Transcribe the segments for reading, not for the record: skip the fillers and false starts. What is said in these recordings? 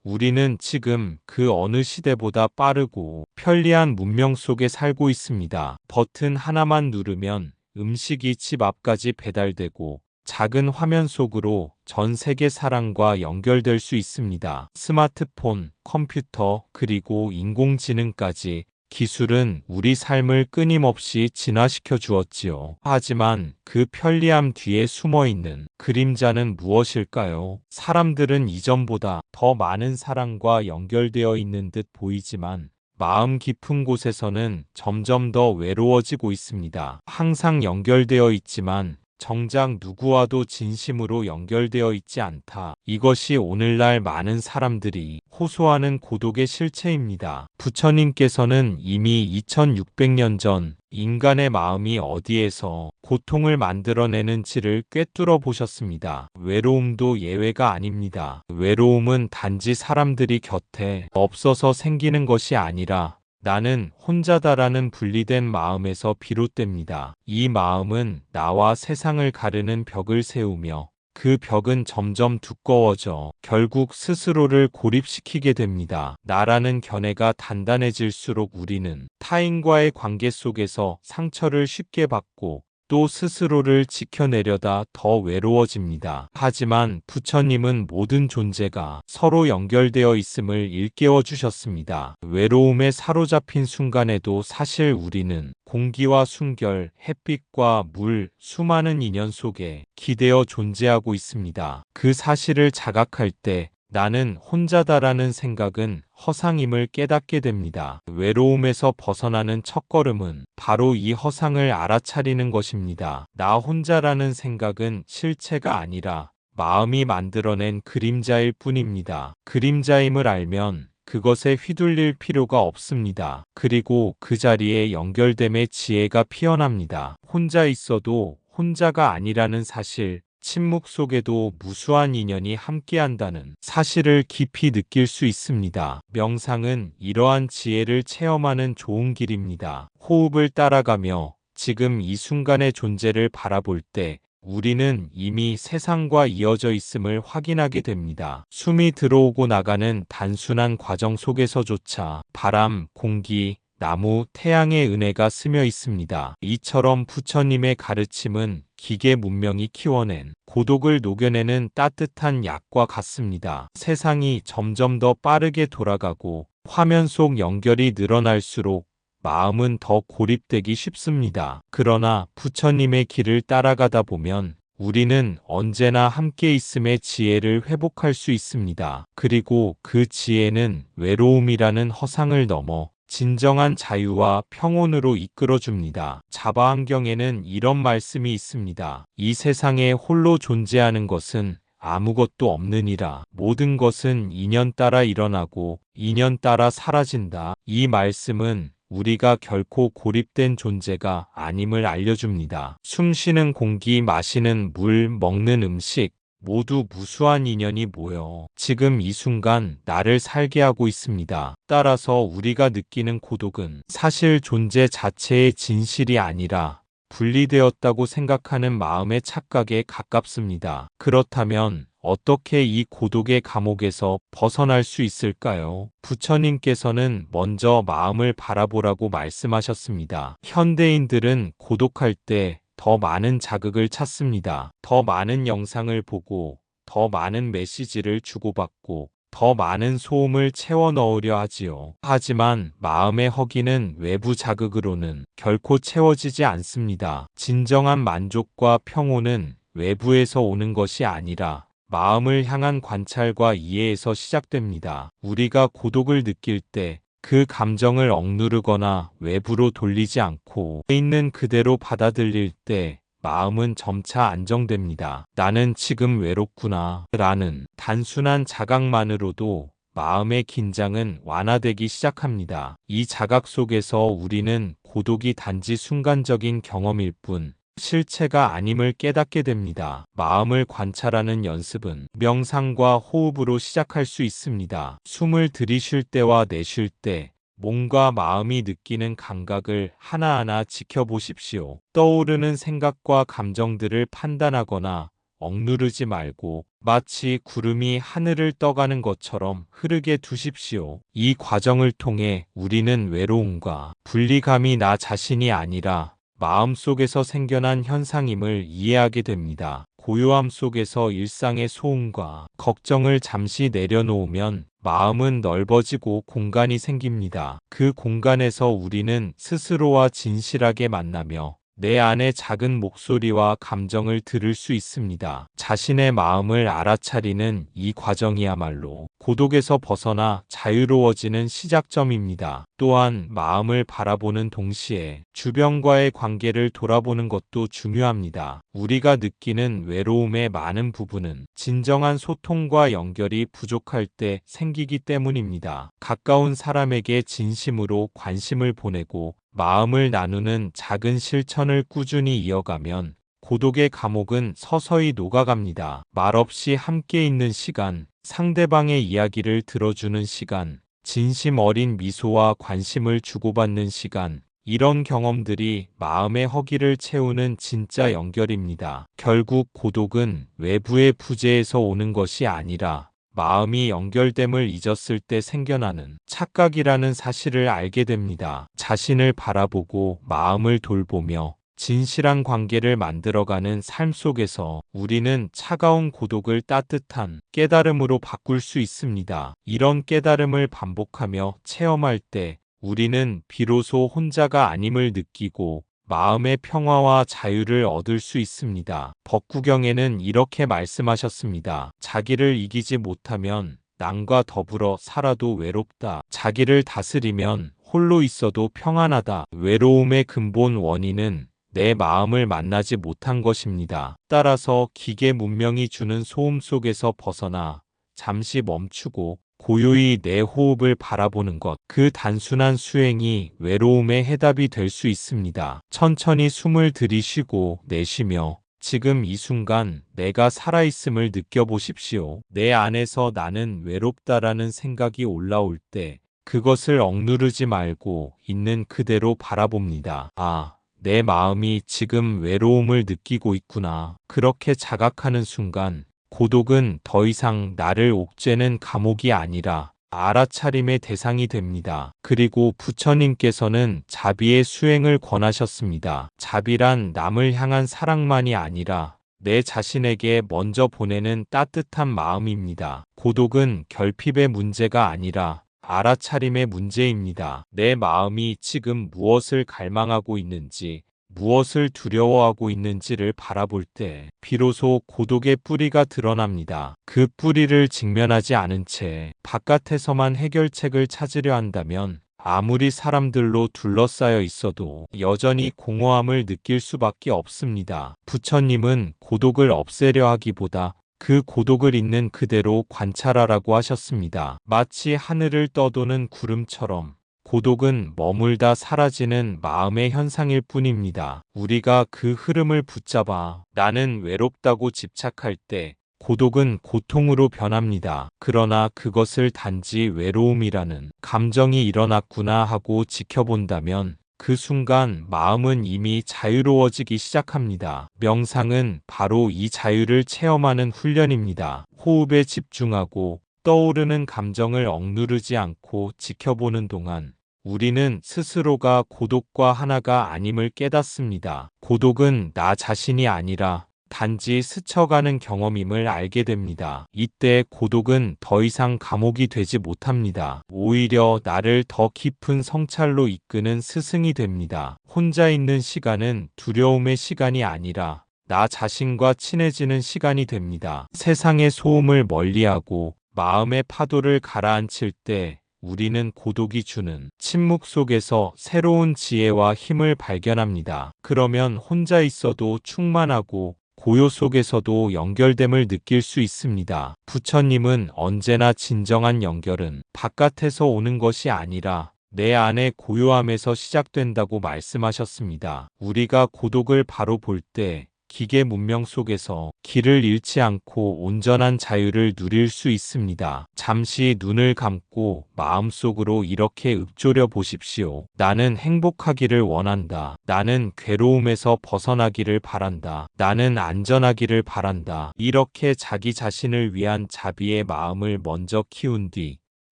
우리는 지금 그 어느 시대보다 빠르고 편리한 문명 속에 살고 있습니다. 버튼 하나만 누르면 음식이 집 앞까지 배달되고 작은 화면 속으로 전 세계 사람과 연결될 수 있습니다. 스마트폰, 컴퓨터, 그리고 인공지능까지 기술은 우리 삶을 끊임없이 진화시켜 주었지요. 하지만 그 편리함 뒤에 숨어 있는 그림자는 무엇일까요? 사람들은 이전보다 더 많은 사람과 연결되어 있는 듯 보이지만 마음 깊은 곳에서는 점점 더 외로워지고 있습니다. 항상 연결되어 있지만 정작 누구와도 진심으로 연결되어 있지 않다. 이것이 오늘날 많은 사람들이 호소하는 고독의 실체입니다. 부처님께서는 이미 2600년 전 인간의 마음이 어디에서 고통을 만들어내는지를 꿰뚫어 보셨습니다. 외로움도 예외가 아닙니다. 외로움은 단지 사람들이 곁에 없어서 생기는 것이 아니라 나는 혼자다라는 분리된 마음에서 비롯됩니다. 이 마음은 나와 세상을 가르는 벽을 세우며 그 벽은 점점 두꺼워져 결국 스스로를 고립시키게 됩니다. 나라는 견해가 단단해질수록 우리는 타인과의 관계 속에서 상처를 쉽게 받고 또 스스로를 지켜내려다 더 외로워집니다. 하지만 부처님은 모든 존재가 서로 연결되어 있음을 일깨워 주셨습니다. 외로움에 사로잡힌 순간에도 사실 우리는 공기와 순결, 햇빛과 물, 수많은 인연 속에 기대어 존재하고 있습니다. 그 사실을 자각할 때 나는 혼자다라는 생각은 허상임을 깨닫게 됩니다. 외로움에서 벗어나는 첫걸음은 바로 이 허상을 알아차리는 것입니다. 나 혼자라는 생각은 실체가 아니라 마음이 만들어낸 그림자일 뿐입니다. 그림자임을 알면 그것에 휘둘릴 필요가 없습니다. 그리고 그 자리에 연결됨의 지혜가 피어납니다. 혼자 있어도 혼자가 아니라는 사실, 침묵 속에도 무수한 인연이 함께한다는 사실을 깊이 느낄 수 있습니다. 명상은 이러한 지혜를 체험하는 좋은 길입니다. 호흡을 따라가며 지금 이 순간의 존재를 바라볼 때 우리는 이미 세상과 이어져 있음을 확인하게 됩니다. 숨이 들어오고 나가는 단순한 과정 속에서조차 바람, 공기, 나무, 태양의 은혜가 스며 있습니다. 이처럼 부처님의 가르침은 기계 문명이 키워낸 고독을 녹여내는 따뜻한 약과 같습니다. 세상이 점점 더 빠르게 돌아가고 화면 속 연결이 늘어날수록 마음은 더 고립되기 쉽습니다. 그러나 부처님의 길을 따라가다 보면 우리는 언제나 함께 있음의 지혜를 회복할 수 있습니다. 그리고 그 지혜는 외로움이라는 허상을 넘어 진정한 자유와 평온으로 이끌어줍니다. 자바안경에는 이런 말씀이 있습니다. 이 세상에 홀로 존재하는 것은 아무것도 없느니라. 모든 것은 인연 따라 일어나고 인연 따라 사라진다. 이 말씀은 우리가 결코 고립된 존재가 아님을 알려줍니다. 숨 쉬는 공기, 마시는 물, 먹는 음식, 모두 무수한 인연이 모여 지금 이 순간 나를 살게 하고 있습니다. 따라서 우리가 느끼는 고독은 사실 존재 자체의 진실이 아니라 분리되었다고 생각하는 마음의 착각에 가깝습니다. 그렇다면 어떻게 이 고독의 감옥에서 벗어날 수 있을까요? 부처님께서는 먼저 마음을 바라보라고 말씀하셨습니다. 현대인들은 고독할 때 더 많은 자극을 찾습니다. 더 많은 영상을 보고, 더 많은 메시지를 주고받고, 더 많은 소음을 채워 넣으려 하지요. 하지만 마음의 허기는 외부 자극으로는 결코 채워지지 않습니다. 진정한 만족과 평온은 외부에서 오는 것이 아니라 마음을 향한 관찰과 이해에서 시작됩니다. 우리가 고독을 느낄 때 그 감정을 억누르거나 외부로 돌리지 않고 있는 그대로 받아들일 때 마음은 점차 안정됩니다. 나는 지금 외롭구나 라는 단순한 자각만으로도 마음의 긴장은 완화되기 시작합니다. 이 자각 속에서 우리는 고독이 단지 순간적인 경험일 뿐 실체가 아님을 깨닫게 됩니다. 마음을 관찰하는 연습은 명상과 호흡으로 시작할 수 있습니다. 숨을 들이쉴 때와 내쉴 때 몸과 마음이 느끼는 감각을 하나하나 지켜보십시오. 떠오르는 생각과 감정들을 판단하거나 억누르지 말고 마치 구름이 하늘을 떠가는 것처럼 흐르게 두십시오. 이 과정을 통해 우리는 외로움과 분리감이 나 자신이 아니라 마음속에서 생겨난 현상임을 이해하게 됩니다. 고요함 속에서 일상의 소음과 걱정을 잠시 내려놓으면 마음은 넓어지고 공간이 생깁니다. 그 공간에서 우리는 스스로와 진실하게 만나며 내 안의 작은 목소리와 감정을 들을 수 있습니다. 자신의 마음을 알아차리는 이 과정이야말로 고독에서 벗어나 자유로워지는 시작점입니다. 또한 마음을 바라보는 동시에 주변과의 관계를 돌아보는 것도 중요합니다. 우리가 느끼는 외로움의 많은 부분은 진정한 소통과 연결이 부족할 때 생기기 때문입니다. 가까운 사람에게 진심으로 관심을 보내고 마음을 나누는 작은 실천을 꾸준히 이어가면 고독의 감옥은 서서히 녹아갑니다. 말없이 함께 있는 시간, 상대방의 이야기를 들어주는 시간, 진심 어린 미소와 관심을 주고받는 시간, 이런 경험들이 마음의 허기를 채우는 진짜 연결입니다. 결국 고독은 외부의 부재에서 오는 것이 아니라 마음이 연결됨을 잊었을 때 생겨나는 착각이라는 사실을 알게 됩니다. 자신을 바라보고 마음을 돌보며 진실한 관계를 만들어가는 삶 속에서 우리는 차가운 고독을 따뜻한 깨달음으로 바꿀 수 있습니다. 이런 깨달음을 반복하며 체험할 때 우리는 비로소 혼자가 아님을 느끼고 마음의 평화와 자유를 얻을 수 있습니다. 법구경에는 이렇게 말씀하셨습니다. 자기를 이기지 못하면 남과 더불어 살아도 외롭다. 자기를 다스리면 홀로 있어도 평안하다. 외로움의 근본 원인은 내 마음을 만나지 못한 것입니다. 따라서 기계 문명이 주는 소음 속에서 벗어나 잠시 멈추고 고요히 내 호흡을 바라보는 것, 그 단순한 수행이 외로움의 해답이 될 수 있습니다. 천천히 숨을 들이쉬고 내쉬며 지금 이 순간 내가 살아있음을 느껴보십시오. 내 안에서 나는 외롭다라는 생각이 올라올 때 그것을 억누르지 말고 있는 그대로 바라봅니다. 아, 내 마음이 지금 외로움을 느끼고 있구나. 그렇게 자각하는 순간 고독은 더 이상 나를 옥죄는 감옥이 아니라 알아차림의 대상이 됩니다. 그리고 부처님께서는 자비의 수행을 권하셨습니다. 자비란 남을 향한 사랑만이 아니라 내 자신에게 먼저 보내는 따뜻한 마음입니다. 고독은 결핍의 문제가 아니라 알아차림의 문제입니다. 내 마음이 지금 무엇을 갈망하고 있는지, 무엇을 두려워하고 있는지를 바라볼 때 비로소 고독의 뿌리가 드러납니다. 그 뿌리를 직면하지 않은 채 바깥에서만 해결책을 찾으려 한다면 아무리 사람들로 둘러싸여 있어도 여전히 공허함을 느낄 수밖에 없습니다. 부처님은 고독을 없애려 하기보다 그 고독을 있는 그대로 관찰하라고 하셨습니다. 마치 하늘을 떠도는 구름처럼 고독은 머물다 사라지는 마음의 현상일 뿐입니다. 우리가 그 흐름을 붙잡아 나는 외롭다고 집착할 때 고독은 고통으로 변합니다. 그러나 그것을 단지 외로움이라는 감정이 일어났구나 하고 지켜본다면 그 순간 마음은 이미 자유로워지기 시작합니다. 명상은 바로 이 자유를 체험하는 훈련입니다. 호흡에 집중하고 떠오르는 감정을 억누르지 않고 지켜보는 동안 우리는 스스로가 고독과 하나가 아님을 깨닫습니다. 고독은 나 자신이 아니라 단지 스쳐가는 경험임을 알게 됩니다. 이때 고독은 더 이상 감옥이 되지 못합니다. 오히려 나를 더 깊은 성찰로 이끄는 스승이 됩니다. 혼자 있는 시간은 두려움의 시간이 아니라 나 자신과 친해지는 시간이 됩니다. 세상의 소음을 멀리하고 마음의 파도를 가라앉힐 때 우리는 고독이 주는 침묵 속에서 새로운 지혜와 힘을 발견합니다. 그러면 혼자 있어도 충만하고 고요 속에서도 연결됨을 느낄 수 있습니다. 부처님은 언제나 진정한 연결은 바깥에서 오는 것이 아니라 내 안의 고요함에서 시작된다고 말씀하셨습니다. 우리가 고독을 바로 볼 때 기계 문명 속에서 길을 잃지 않고 온전한 자유를 누릴 수 있습니다. 잠시 눈을 감고 마음속으로 이렇게 읊조려 보십시오. 나는 행복하기를 원한다. 나는 괴로움에서 벗어나기를 바란다. 나는 안전하기를 바란다. 이렇게 자기 자신을 위한 자비의 마음을 먼저 키운 뒤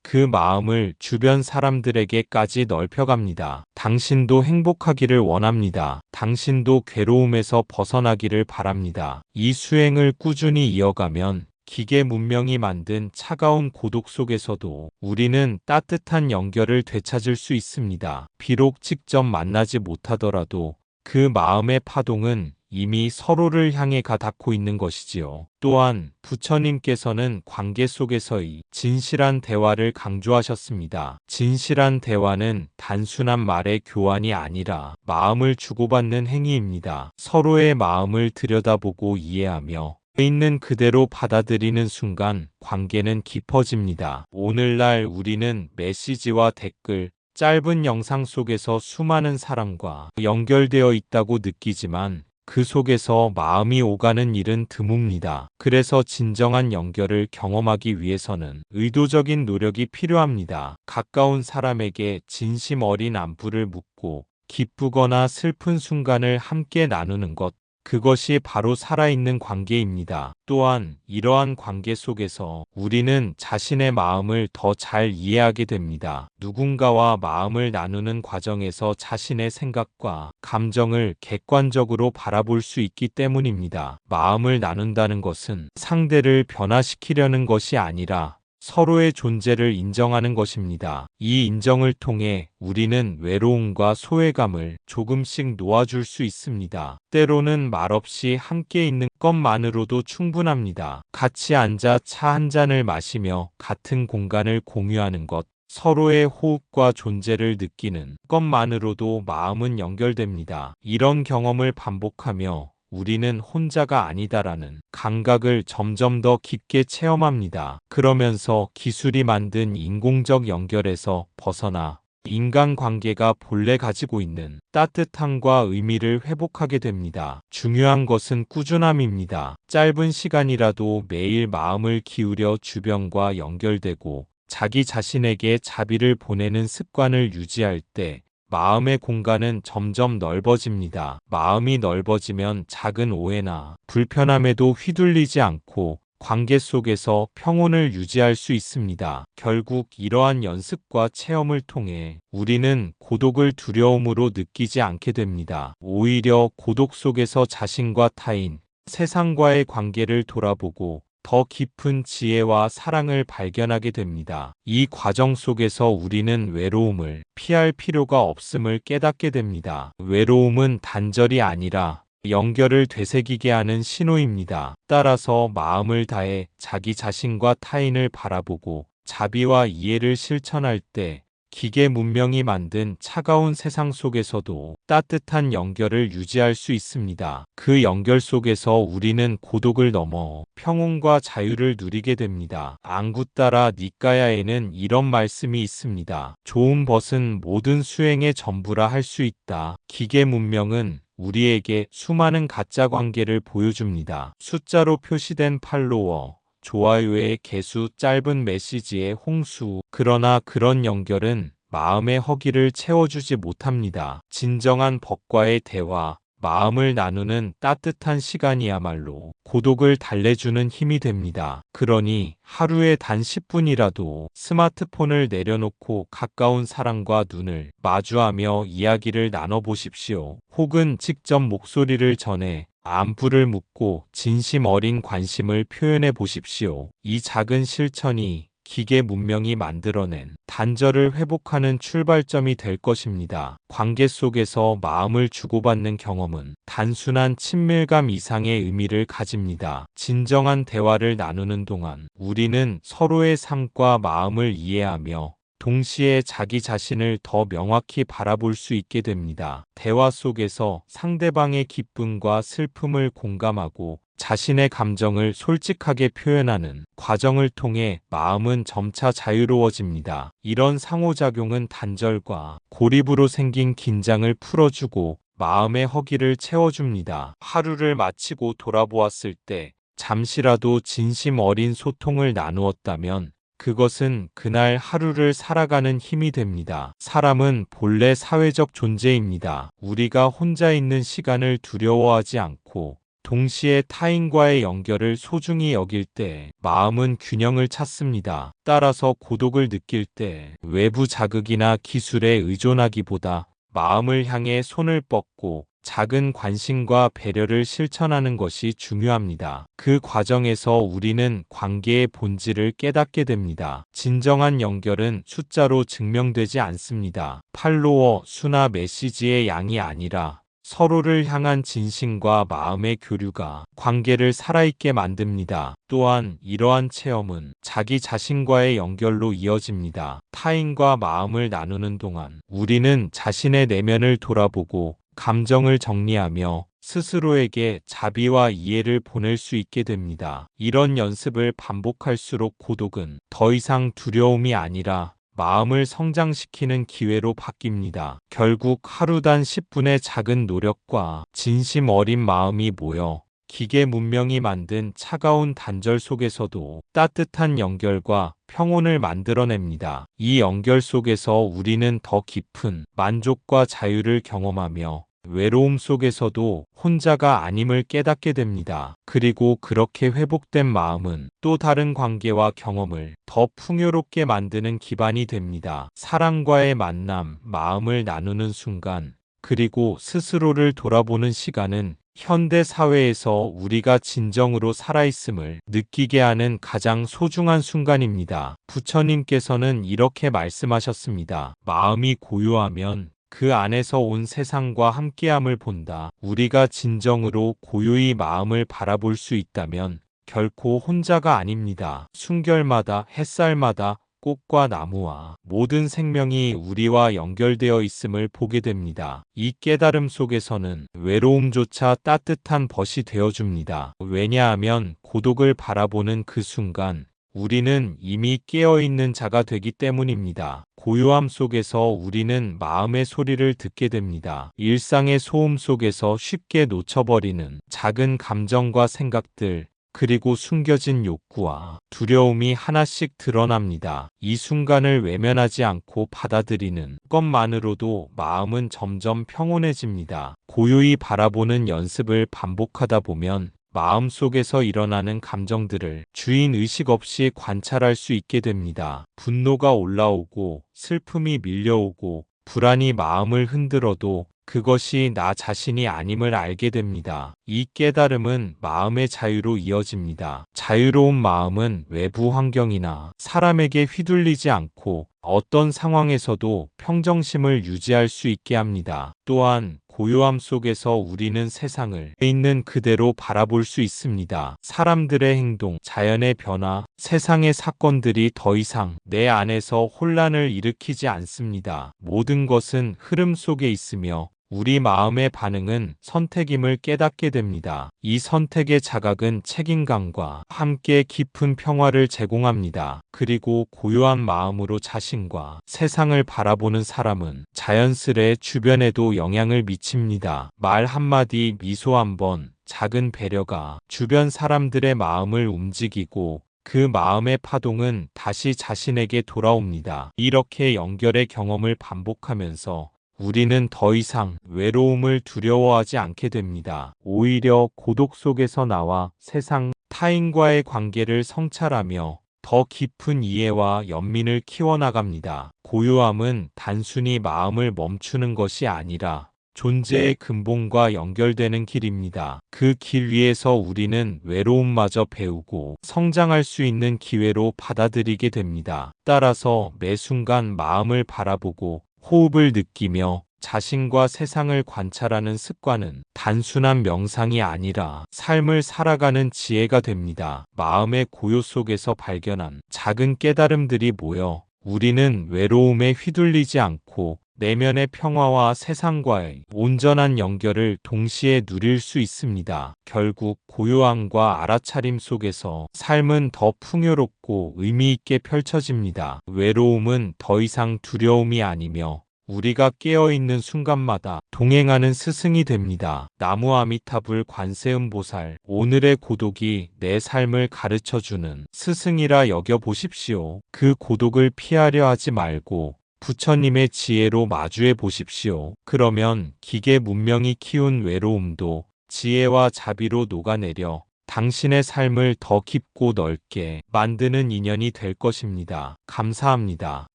그 마음을 주변 사람들에게까지 넓혀갑니다. 당신도 행복하기를 원합니다. 당신도 괴로움에서 벗어나기를 바랍니다. 이 수행을 꾸준히 이어가면 기계 문명이 만든 차가운 고독 속에서도 우리는 따뜻한 연결을 되찾을 수 있습니다. 비록 직접 만나지 못하더라도 그 마음의 파동은 이미 서로를 향해 가닿고 있는 것이지요. 또한 부처님께서는 관계 속에서의 진실한 대화를 강조하셨습니다. 진실한 대화는 단순한 말의 교환이 아니라 마음을 주고받는 행위입니다. 서로의 마음을 들여다보고 이해하며 있는 그대로 받아들이는 순간 관계는 깊어집니다. 오늘날 우리는 메시지와 댓글, 짧은 영상 속에서 수많은 사람과 연결되어 있다고 느끼지만 그 속에서 마음이 오가는 일은 드뭅니다. 그래서 진정한 연결을 경험하기 위해서는 의도적인 노력이 필요합니다. 가까운 사람에게 진심 어린 안부를 묻고 기쁘거나 슬픈 순간을 함께 나누는 것, 그것이 바로 살아있는 관계입니다. 또한 이러한 관계 속에서 우리는 자신의 마음을 더 잘 이해하게 됩니다. 누군가와 마음을 나누는 과정에서 자신의 생각과 감정을 객관적으로 바라볼 수 있기 때문입니다. 마음을 나눈다는 것은 상대를 변화시키려는 것이 아니라 서로의 존재를 인정하는 것입니다. 이 인정을 통해 우리는 외로움과 소외감을 조금씩 놓아줄 수 있습니다. 때로는 말없이 함께 있는 것만으로도 충분합니다. 같이 앉아 차 한 잔을 마시며 같은 공간을 공유하는 것, 서로의 호흡과 존재를 느끼는 것만으로도 마음은 연결됩니다. 이런 경험을 반복하며 우리는 혼자가 아니다라는 감각을 점점 더 깊게 체험합니다. 그러면서 기술이 만든 인공적 연결에서 벗어나 인간관계가 본래 가지고 있는 따뜻함과 의미를 회복하게 됩니다. 중요한 것은 꾸준함입니다. 짧은 시간이라도 매일 마음을 기울여 주변과 연결되고 자기 자신에게 자비를 보내는 습관을 유지할 때 마음의 공간은 점점 넓어집니다. 마음이 넓어지면 작은 오해나 불편함에도 휘둘리지 않고 관계 속에서 평온을 유지할 수 있습니다. 결국 이러한 연습과 체험을 통해 우리는 고독을 두려움으로 느끼지 않게 됩니다. 오히려 고독 속에서 자신과 타인, 세상과의 관계를 돌아보고 더 깊은 지혜와 사랑을 발견하게 됩니다. 이 과정 속에서 우리는 외로움을 피할 필요가 없음을 깨닫게 됩니다. 외로움은 단절이 아니라 연결을 되새기게 하는 신호입니다. 따라서 마음을 다해 자기 자신과 타인을 바라보고 자비와 이해를 실천할 때 기계 문명이 만든 차가운 세상 속에서도 따뜻한 연결을 유지할 수 있습니다. 그 연결 속에서 우리는 고독을 넘어 평온과 자유를 누리게 됩니다. 앙구따라 니까야에는 이런 말씀이 있습니다. 좋은 벗은 모든 수행의 전부라 할 수 있다. 기계 문명은 우리에게 수많은 가짜 관계를 보여줍니다. 숫자로 표시된 팔로워, 좋아요의 개수, 짧은 메시지의 홍수. 그러나 그런 연결은 마음의 허기를 채워주지 못합니다. 진정한 법과의 대화, 마음을 나누는 따뜻한 시간이야말로 고독을 달래주는 힘이 됩니다. 그러니 하루에 단 10분이라도 스마트폰을 내려놓고 가까운 사람과 눈을 마주하며 이야기를 나눠보십시오. 혹은 직접 목소리를 전해 안부를 묻고 진심 어린 관심을 표현해 보십시오. 이 작은 실천이 기계 문명이 만들어낸 단절을 회복하는 출발점이 될 것입니다. 관계 속에서 마음을 주고받는 경험은 단순한 친밀감 이상의 의미를 가집니다. 진정한 대화를 나누는 동안 우리는 서로의 삶과 마음을 이해하며 동시에 자기 자신을 더 명확히 바라볼 수 있게 됩니다. 대화 속에서 상대방의 기쁨과 슬픔을 공감하고 자신의 감정을 솔직하게 표현하는 과정을 통해 마음은 점차 자유로워집니다. 이런 상호작용은 단절과 고립으로 생긴 긴장을 풀어주고 마음의 허기를 채워줍니다. 하루를 마치고 돌아보았을 때 잠시라도 진심 어린 소통을 나누었다면 그것은 그날 하루를 살아가는 힘이 됩니다. 사람은 본래 사회적 존재입니다. 우리가 혼자 있는 시간을 두려워하지 않고 동시에 타인과의 연결을 소중히 여길 때 마음은 균형을 찾습니다. 따라서 고독을 느낄 때 외부 자극이나 기술에 의존하기보다 마음을 향해 손을 뻗고 작은 관심과 배려를 실천하는 것이 중요합니다. 그 과정에서 우리는 관계의 본질을 깨닫게 됩니다. 진정한 연결은 숫자로 증명되지 않습니다. 팔로워 수나 메시지의 양이 아니라 서로를 향한 진심과 마음의 교류가 관계를 살아있게 만듭니다. 또한 이러한 체험은 자기 자신과의 연결로 이어집니다. 타인과 마음을 나누는 동안 우리는 자신의 내면을 돌아보고 감정을 정리하며 스스로에게 자비와 이해를 보낼 수 있게 됩니다. 이런 연습을 반복할수록 고독은 더 이상 두려움이 아니라 마음을 성장시키는 기회로 바뀝니다. 결국 하루 단 10분의 작은 노력과 진심 어린 마음이 모여 기계 문명이 만든 차가운 단절 속에서도 따뜻한 연결과 평온을 만들어냅니다. 이 연결 속에서 우리는 더 깊은 만족과 자유를 경험하며 외로움 속에서도 혼자가 아님을 깨닫게 됩니다. 그리고 그렇게 회복된 마음은 또 다른 관계와 경험을 더 풍요롭게 만드는 기반이 됩니다. 사랑과의 만남, 마음을 나누는 순간, 그리고 스스로를 돌아보는 시간은 현대 사회에서 우리가 진정으로 살아있음을 느끼게 하는 가장 소중한 순간입니다. 부처님께서는 이렇게 말씀하셨습니다. 마음이 고요하면 그 안에서 온 세상과 함께함을 본다. 우리가 진정으로 고요히 마음을 바라볼 수 있다면 결코 혼자가 아닙니다. 순결마다, 햇살마다, 꽃과 나무와 모든 생명이 우리와 연결되어 있음을 보게 됩니다. 이 깨달음 속에서는 외로움조차 따뜻한 벗이 되어줍니다. 왜냐하면 고독을 바라보는 그 순간 우리는 이미 깨어있는 자가 되기 때문입니다. 고요함 속에서 우리는 마음의 소리를 듣게 됩니다. 일상의 소음 속에서 쉽게 놓쳐버리는 작은 감정과 생각들, 그리고 숨겨진 욕구와 두려움이 하나씩 드러납니다. 이 순간을 외면하지 않고 받아들이는 것만으로도 마음은 점점 평온해집니다. 고요히 바라보는 연습을 반복하다 보면 마음속에서 일어나는 감정들을 주인 의식 없이 관찰할 수 있게 됩니다. 분노가 올라오고 슬픔이 밀려오고 불안이 마음을 흔들어도 그것이 나 자신이 아님을 알게 됩니다. 이 깨달음은 마음의 자유로 이어집니다. 자유로운 마음은 외부 환경이나 사람에게 휘둘리지 않고 어떤 상황에서도 평정심을 유지할 수 있게 합니다. 또한 고요함 속에서 우리는 세상을 있는 그대로 바라볼 수 있습니다. 사람들의 행동, 자연의 변화, 세상의 사건들이 더 이상 내 안에서 혼란을 일으키지 않습니다. 모든 것은 흐름 속에 있으며 우리 마음의 반응은 선택임을 깨닫게 됩니다. 이 선택의 자각은 책임감과 함께 깊은 평화를 제공합니다. 그리고 고요한 마음으로 자신과 세상을 바라보는 사람은 자연스레 주변에도 영향을 미칩니다. 말 한마디, 미소 한번, 작은 배려가 주변 사람들의 마음을 움직이고 그 마음의 파동은 다시 자신에게 돌아옵니다. 이렇게 연결의 경험을 반복하면서 우리는 더 이상 외로움을 두려워하지 않게 됩니다. 오히려 고독 속에서 나와 세상, 타인과의 관계를 성찰하며 더 깊은 이해와 연민을 키워나갑니다. 고요함은 단순히 마음을 멈추는 것이 아니라 존재의 근본과 연결되는 길입니다. 그 길 위에서 우리는 외로움마저 배우고 성장할 수 있는 기회로 받아들이게 됩니다. 따라서 매 순간 마음을 바라보고 호흡을 느끼며 자신과 세상을 관찰하는 습관은 단순한 명상이 아니라 삶을 살아가는 지혜가 됩니다. 마음의 고요 속에서 발견한 작은 깨달음들이 모여 우리는 외로움에 휘둘리지 않고 내면의 평화와 세상과의 온전한 연결을 동시에 누릴 수 있습니다. 결국 고요함과 알아차림 속에서 삶은 더 풍요롭고 의미 있게 펼쳐집니다. 외로움은 더 이상 두려움이 아니며 우리가 깨어있는 순간마다 동행하는 스승이 됩니다. 나무 아미타불 관세음보살, 오늘의 고독이 내 삶을 가르쳐주는 스승이라 여겨보십시오. 그 고독을 피하려 하지 말고 부처님의 지혜로 마주해 보십시오. 그러면 기계 문명이 키운 외로움도 지혜와 자비로 녹아내려 당신의 삶을 더 깊고 넓게 만드는 인연이 될 것입니다. 감사합니다.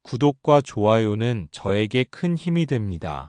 구독과 좋아요는 저에게 큰 힘이 됩니다.